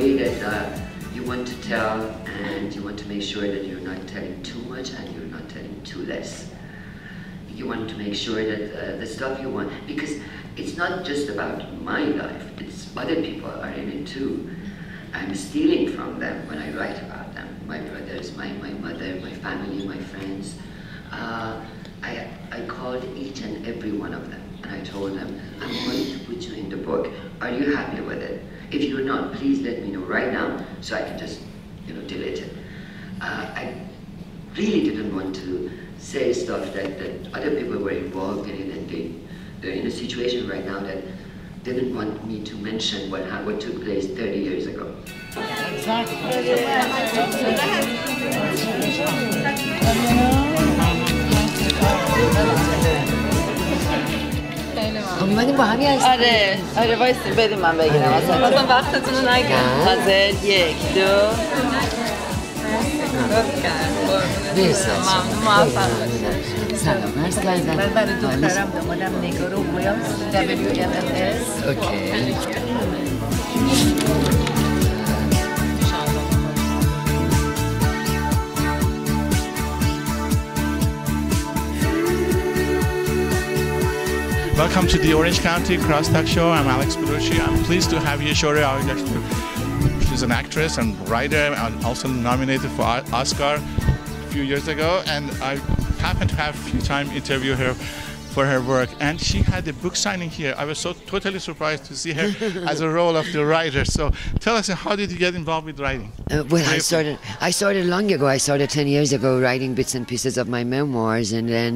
story that you want to tell, and you want to make sure that you're not telling too much and you're not telling too less. You want to make sure that the stuff you want, because it's not just about my life, it's other people are in it too. I'm stealing from them when I write about them. My brothers, my mother, my family, my friends. I called each and every one of them and I told them, I'm going to put you in the book. Are you happy with it? If you're not, please let me know right now so I can just, delete it. I really didn't want to say stuff that other people were involved in it, and they're in a situation right now that they didn't want me to mention what took place 30 years ago. اومدیم با همی هستیم. آره وایسیم بدیم من بگیرم اصلا وقتتون رو نگیرم. حاضر 1 2 سلام عرض کردم. من برای دخترم دامادم نگار و بایم WMS. اوکی. Welcome to the Orange County Crosstalk Show. I'm Alex Bolourchi. I'm pleased to have here Shohreh Aghdashloo. She's an actress and writer and also nominated for Oscar a few years ago. And I happened to have a few time interview her for her work, and she had a book signing here. I was so totally surprised to see her as a role of the writer. So tell us, how did you get involved with writing? Well, I started long ago. I started 10 years ago writing bits and pieces of my memoirs, and then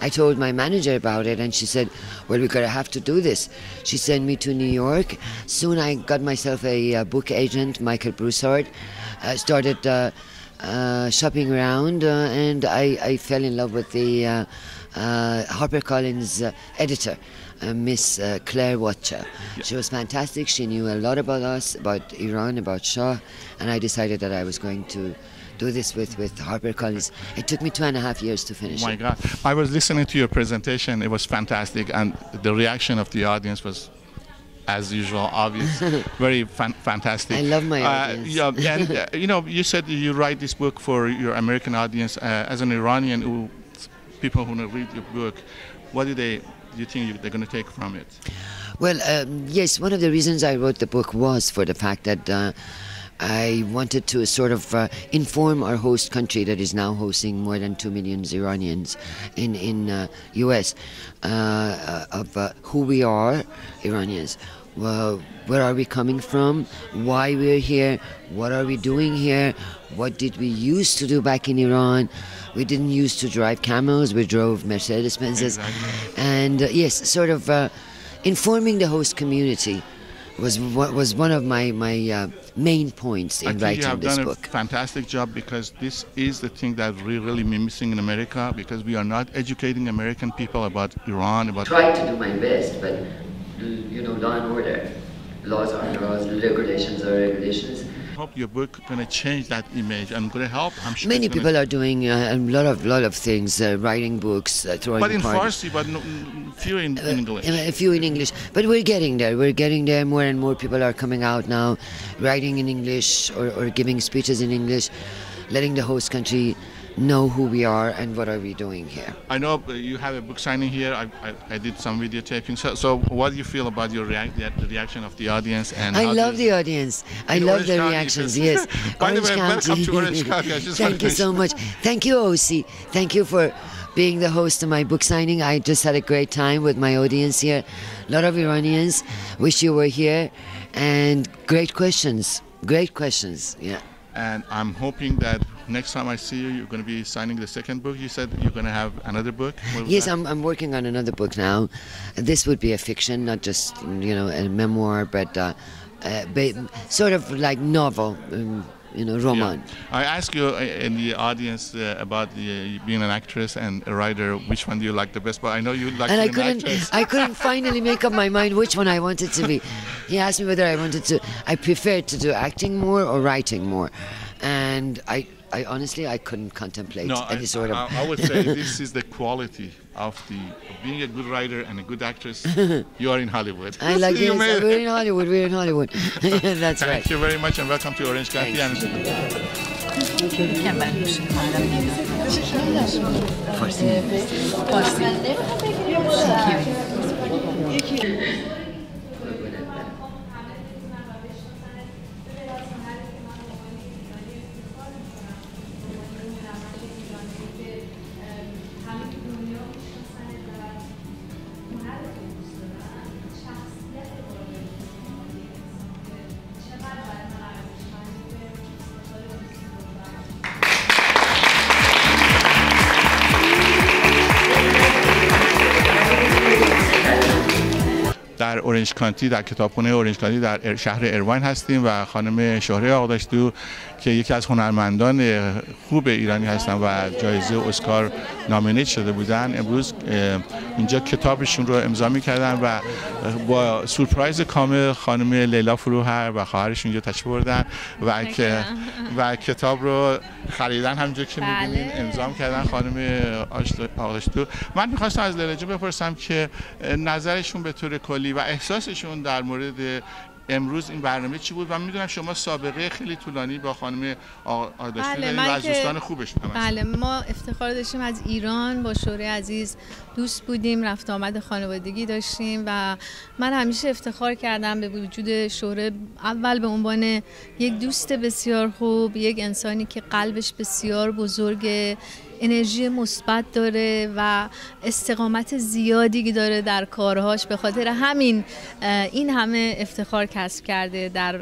I told my manager about it, and she said, well, we're going to have to do this. She sent me to New York. Soon I got myself a book agent, Michael Broussard. Started shopping around, and I fell in love with the HarperCollins editor, Miss Claire Watcher. Yeah. She was fantastic. She knew a lot about us, about Iran, about Shah, and I decided that I was going to do this with HarperCollins. It took me 2.5 years to finish. Oh my God. I was listening to your presentation. It was fantastic, and the reaction of the audience was, as usual, obvious. Very fantastic. I love my audience. Yeah, and you said you write this book for your American audience. As an Iranian, people who read your book, what do you think they're going to take from it? Well, yes, one of the reasons I wrote the book was for the fact that I wanted to sort of inform our host country that is now hosting more than 2 million Iranians in US of who we are, Iranians. Well, where are we coming from? Why we're here? What are we doing here? What did we used to do back in Iran? We didn't used to drive camels, we drove Mercedes-Benzes. Exactly. And yes, sort of informing the host community was one of my main points in writing this book. I think you have done a fantastic job, because this is the thing that we're really missing in America, because we are not educating American people about Iran. I tried to do my best, but law and order. Laws are laws, regulations are regulations. I hope your book is going to change that image and going to help. I'm sure many people are doing a lot of things, writing books, throwing but in Farsi, but few in English. A few in English, but we're getting there. We're getting there. More and more people are coming out now, writing in English or giving speeches in English, letting the host country know who we are and what are we doing here. I know you have a book signing here. I did some videotaping. So what do you feel about the reaction of the audience? And I love the audience. I love the reactions. Yes. By the way, welcome to Orange County. Thank you so much. Thank you, OC. Thank you for being the host of my book signing. I just had a great time with my audience here. A lot of Iranians. Wish you were here. And great questions. Great questions. Yeah. And I'm hoping that next time I see you, you're going to be signing the second book. You said you're going to have another book? Yes, I'm working on another book now. This would be a fiction, not just, a memoir, but sort of like novel, roman. Yeah. I asked you in the audience about being an actress and a writer, which one do you like the best? But I know you like being an actress. I couldn't finally make up my mind which one I wanted to be. He asked me whether I preferred to do acting more or writing more. and I honestly I couldn't contemplate any sort of. I would say this is the quality of being a good writer and a good actress. You are in Hollywood. I like it. We're in Hollywood. We're in Hollywood. That's right. Thank you very much and welcome to Orange County. در اورنج کانتی، در کتابخانه اورنج کانتی در شهر اروین هستیم و خانم شهره آغداشلو که یکی از هنرمندان خوب ایرانی هستن و جایزه اسکار نامینیت شده بودن، امروز اینجا کتابشون رو امضا می‌کردن و با سورپرایز کامل خانم لیلا فروهر و خواهرش اینجا تشریف بردن و کتاب رو خریدن، همونجور که می‌بینین امضا کردن خانم آغداشلو. من می‌خواستم از لیلا جون بپرسم که نظرشون به طور کلی و احساسشون در مورد امروز این برنامه چی بود و میدونم شما سابقه خیلی طولانی با خانم آغداشلو دارین و از دوستان خوبشون هم بله، ما افتخار داشتیم از ایران با شهره عزیز دوست بودیم، رفت آمد خانوادگی داشتیم و من همیشه افتخار کردم به وجود شهره، اول به عنوان یک دوست بسیار خوب، یک انسانی که قلبش بسیار بزرگه، انرژی مثبت داره و استقامت زیادی داره در کارهاش، به خاطر همین این همه افتخار کسب کرده در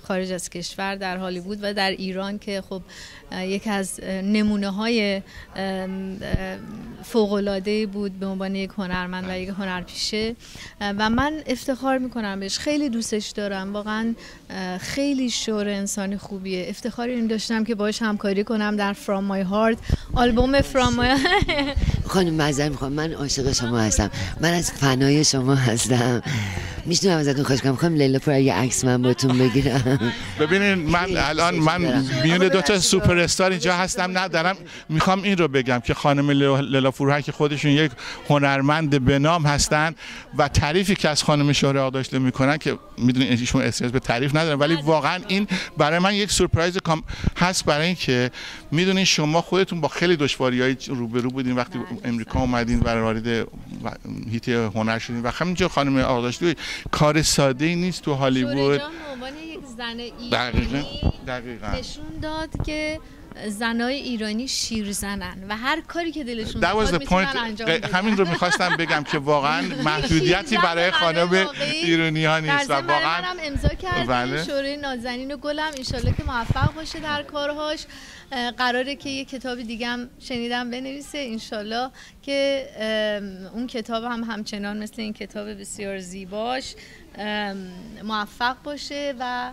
خارج از کشور، در هالیوود و در ایران که خب یک از نمونه های فوق‌العاده‌ای بود به عنوان یک هنرمند و یک هنرپیشه و من افتخار میکنم بهش، خیلی دوستش دارم، واقعا خیلی شهره انسان خوبیه. افتخار این داشتم که باهاش همکاری کنم در From My Heart، آلبوم From My خانم معذرت میخوام، من عاشق شما هستم، من از فنای شما هستم. میتونم ازتون خواهش کنم خانم لیلا پور یه عکس من باتون بگیرم؟ ببینین من میون دو تا سوپر استار اینجا هستم ندارم، میخوام این رو بگم که خانم لیلا فروهر که خودشون یک هنرمند به نام هستن و تعریفی که از خانم شهره آغداشلو میکنن که میدونین ایشون احساس به تعریف ندارن، ولی واقعا این برای من یک سورپرایز هست، برای اینکه میدونین شما خودتون با خیلی دشواری‌های روبرو بودین وقتی امریکا اومدین و وارد هیت هنر شدین و همینجا خانم آغداشلو کار ساده‌ای نیست تو هالیوود. شهره جان به عنوان یک زن ایرانی نشون داد که زنای ایرانی شیر زنن و هر کاری که دلشون بخواد میتونن انجام بدن. همین رو میخواستم بگم که واقعا محدودیتی برای خانم ایرانی ها نیست و واقعا منم امضا کردم شهره نازنین و گلم، انشالله که موفق باشه در کارهاش. قراره که یه کتاب دیگه هم شنیدم بنویسه، انشالله که اون کتاب هم همچنان مثل این کتاب بسیار زیباش موفق باشه و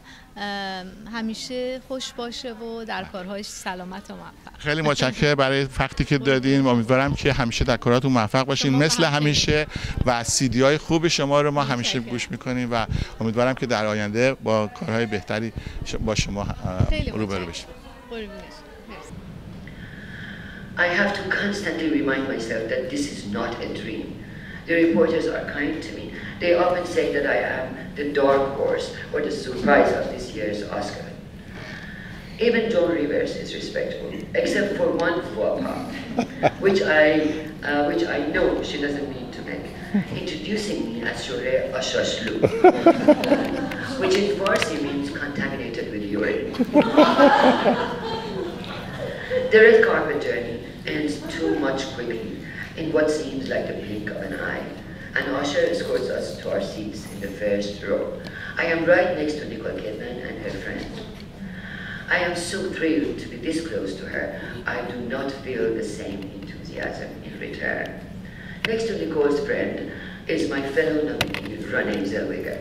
همیشه خوش باشه و در کارهایش سلامت و موفق. خیلی متشکرم برای وقتی که دادین، امیدوارم که همیشه در کاراتون موفق باشین مثل همیشه و سیدی های خوب شما رو ما همیشه گوش میکنیم و امیدوارم که در آینده با کارهای بهتری با شما روبرو بشیم. I have to constantly remind myself that this is not a dream. The reporters are kind to me. They often say that I am the dark horse or the surprise of this year's Oscar. Even Joan Rivers is respectful, except for one faux pas, which I know she doesn't mean to make, introducing me as Shohreh Aghdashloo, which in Farsi means contaminated with urine. The red carpet journey ends too much quickly in what seems like the blink of an eye. An usher escorts us to our seats in the first row. I am right next to Nicole Kidman and her friend. I am so thrilled to be this close to her. I do not feel the same enthusiasm in return. Next to Nicole's friend is my fellow nominee, Renee Zellweger,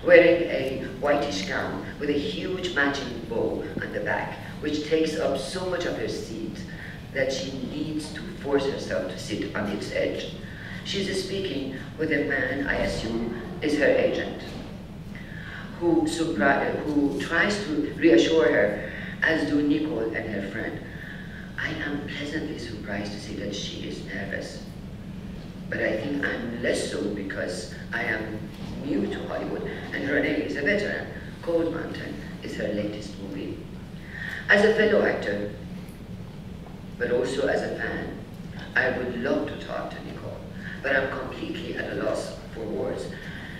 wearing a whitish gown with a huge matching bow on the back, which takes up so much of her seat that she needs to force herself to sit on its edge. She's speaking with a man I assume is her agent, who tries to reassure her as do Nicole and her friend. I am pleasantly surprised to see that she is nervous. But I think I'm less so because I am new to Hollywood and Renee is a veteran. Cold Mountain is her latest movie. As a fellow actor, but also as a fan, I would love to talk to Nicole, but I'm completely at a loss for words.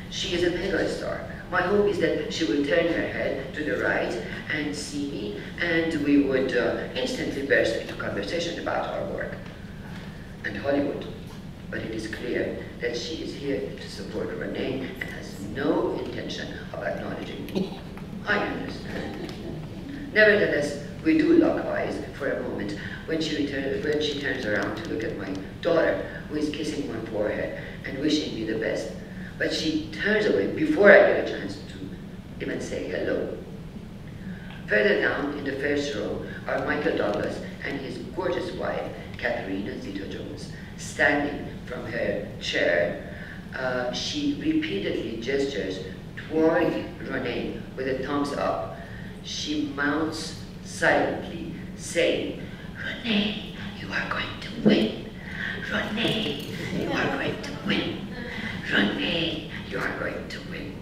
She is a mega star. My hope is that she will turn her head to the right and see me, and we would instantly burst into conversation about our work and Hollywood. But it is clear that she is here to support Renee and has no intention of acknowledging me. I understand. Nevertheless, we do lock eyes for a moment when she turns around to look at my daughter, who is kissing my forehead and wishing me the best. But she turns away before I get a chance to even say hello. Further down in the first row are Michael Douglas and his gorgeous wife, Katharina Zeta-Jones, standing from her chair. She repeatedly gestures toward Renee with a thumbs up. She mounts silently, saying, "Renee, you are going to win. Renee, you are going to win. Renee, you are going to win."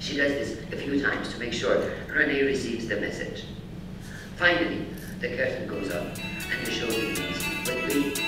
She does this a few times to make sure Renee receives the message. Finally, the curtain goes up and the show begins with me